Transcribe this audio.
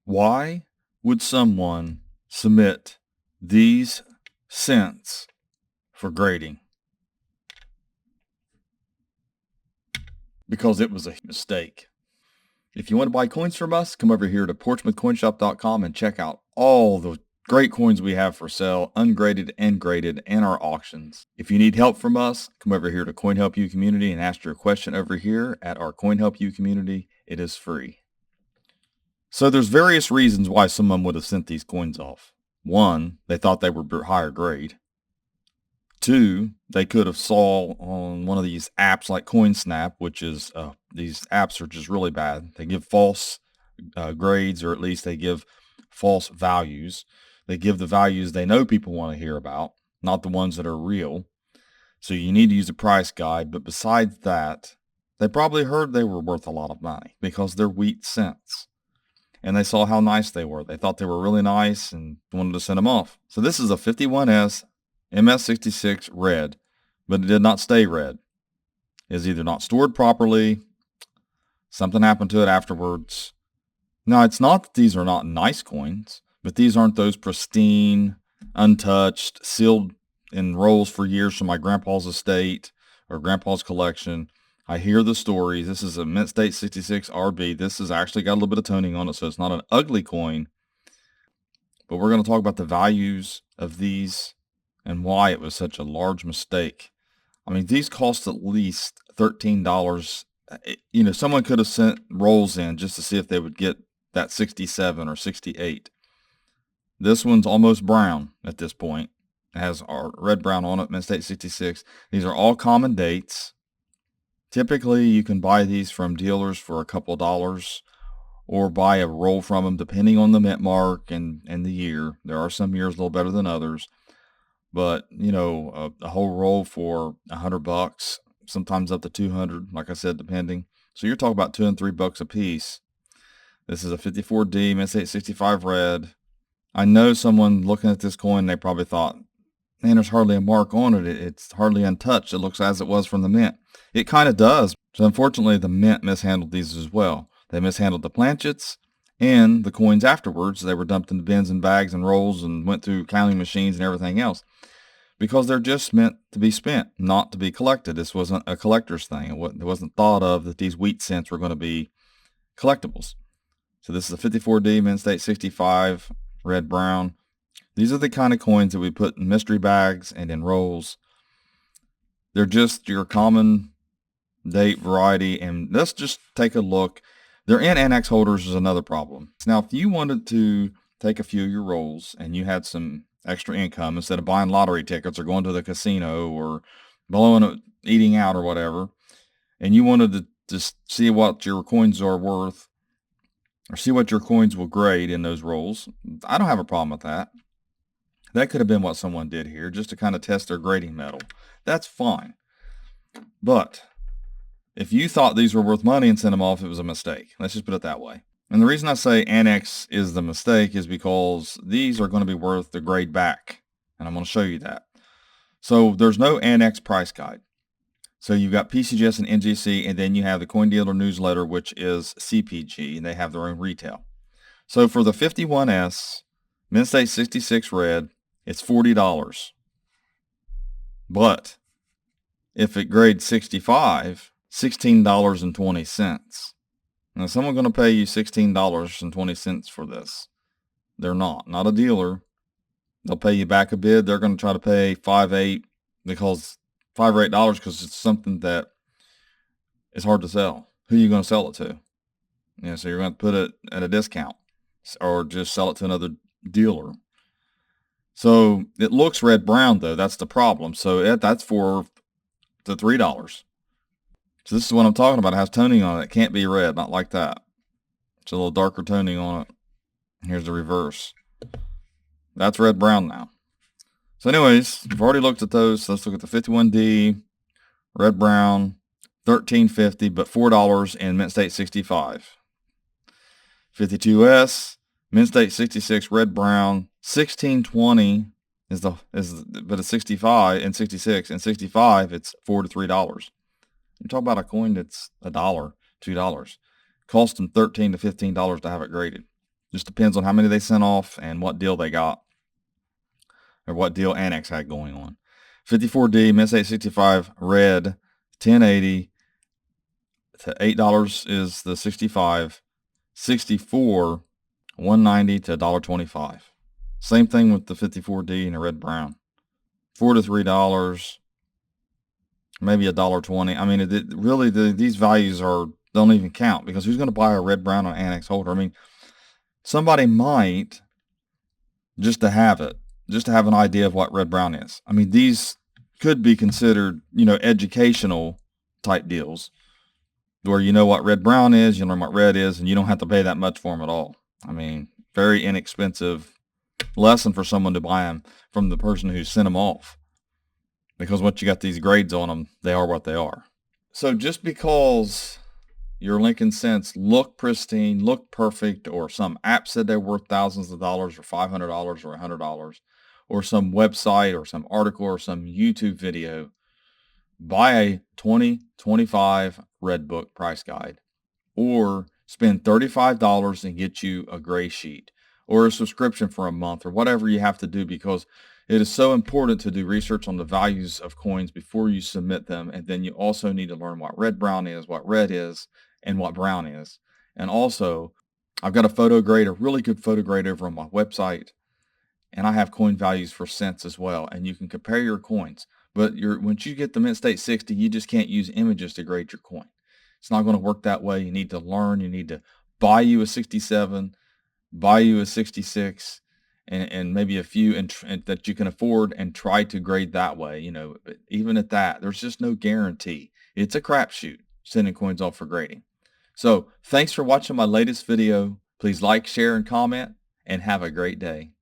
Why would someone submit these cents for grading? Because it was a mistake. If you want to buy coins from us, come over here to portsmouthcoinshop.com and check out all the great coins we have for sale, ungraded and graded, and our auctions. If you need help from us, come over here to Coin Help You Community and ask your question over here at our Coin Help You Community. It is free. So there's various reasons why someone would have sent these coins off. One, they thought they were higher grade. Two, they could have saw on one of these apps like CoinSnap, which is these apps are just really bad. They give false grades, or at least they give false values. They give the values they know people want to hear about, not the ones that are real. So you need to use a price guide. But besides that, they probably heard they were worth a lot of money because they're wheat cents. And they saw how nice they were. They thought they were really nice and wanted to send them off. So this is a 51S MS66 red, but it did not stay red. It was either not stored properly, something happened to it afterwards. Now, it's not that these are not nice coins, but these aren't those pristine, untouched, sealed in rolls for years from my grandpa's estate or grandpa's collection. I hear the stories. This is a Mint State 66 RB. This has actually got a little bit of toning on it, so it's not an ugly coin. But we're going to talk about the values of these and why it was such a large mistake. I mean, these cost at least $13. Someone could have sent rolls in just to see if they would get that 67 or 68. This one's almost brown at this point. It has our red brown on it, Mint State 66. These are all common dates. Typically, you can buy these from dealers for a couple dollars or buy a roll from them depending on the mint mark and the year. There are some years a little better than others. But, a whole roll for $100, sometimes up to 200, like I said, depending. So you're talking about $2 and $3 a piece. This is a 54D Mint State 65 red. I know someone looking at this coin, they probably thought, man, there's hardly a mark on it. It's hardly untouched. It looks as it was from the mint. It kind of does. So unfortunately, the mint mishandled these as well. They mishandled the planchets and the coins afterwards. They were dumped in the bins and bags and rolls and went through counting machines and everything else because they're just meant to be spent, not to be collected. This wasn't a collector's thing. It wasn't thought of that these wheat cents were going to be collectibles. So this is a 54D Mint State 65 red brown. These are the kind of coins that we put in mystery bags and in rolls. They're just your common date variety. And let's just take a look. They're in annex holders is another problem. Now, if you wanted to take a few of your rolls and you had some extra income instead of buying lottery tickets or going to the casino or blowing it, eating out or whatever, and you wanted to just see what your coins are worth or see what your coins will grade in those rolls, I don't have a problem with that. That could have been what someone did here just to kind of test their grading metal. That's fine. But if you thought these were worth money and sent them off, it was a mistake. Let's just put it that way. And the reason I say annex is the mistake is because these are going to be worth the grade back. And I'm going to show you that. So there's no annex price guide. So you've got PCGS and NGC, and then you have the Coin Dealer newsletter, which is CPG, and they have their own retail. So for the 51S, Mint State 66 red, it's $40. But if it grades 65, $16.20. Now, is someone going to pay you $16.20 for this? They're not a dealer. They'll pay you back a bid. They're going to try to pay $5 or $8 because it's something that is hard to sell. Who are you going to sell it to? So you're going to put it at a discount or just sell it to another dealer. So it looks red brown though. That's the problem. So that's for the $3. So this is what I'm talking about. It has toning on it. It can't be red, not like that. It's a little darker toning on it. Here's the reverse. That's red brown now. So anyways, we've already looked at those. So let's look at the 51D, red brown, $13.50, but $4 in Mint State 65. 52S, Mint State 66, red brown, $16.20 but it's 65 and 66 and 65. It's $4 to $3. You talk about a coin that's $1, $2. Cost them $13 to $15 to have it graded. Just depends on how many they sent off and what deal they got, or what deal Annex had going on. 54D, Miss 865, red, 1080 to $8 is the 65. 64, 190 to $1.25. Same thing with the 54D and the red brown. $4 to $3, maybe $1.20. I mean, really, these values don't even count, because who's going to buy a red brown on Annex holder? I mean, somebody might, just to have it, just to have an idea of what red brown is. I mean, these could be considered, educational type deals, where you know what red brown is, you learn what red is, and you don't have to pay that much for them at all. I mean, very inexpensive lesson for someone to buy them from the person who sent them off. Because once you got these grades on them, they are what they are. So just because your Lincoln cents look pristine, look perfect, or some app said they're worth thousands of dollars, or $500 or $100, or some website or some article or some YouTube video, buy a 2025 Red Book price guide, or spend $35 and get you a gray sheet, or a subscription for a month, or whatever you have to do, because it is so important to do research on the values of coins before you submit them. And then you also need to learn what red brown is, what red is, and what brown is. And also, I've got a really good photo grade over on my website, and I have coin values for cents as well. And you can compare your coins. But once you get the Mint State 60, you just can't use images to grade your coin. It's not going to work that way. You need to learn. You need to buy you a 67, buy you a 66, and maybe a few and that you can afford, and try to grade that way. But even at that, there's just no guarantee. It's a crapshoot sending coins off for grading. So thanks for watching my latest video. Please like, share, and comment, and have a great day.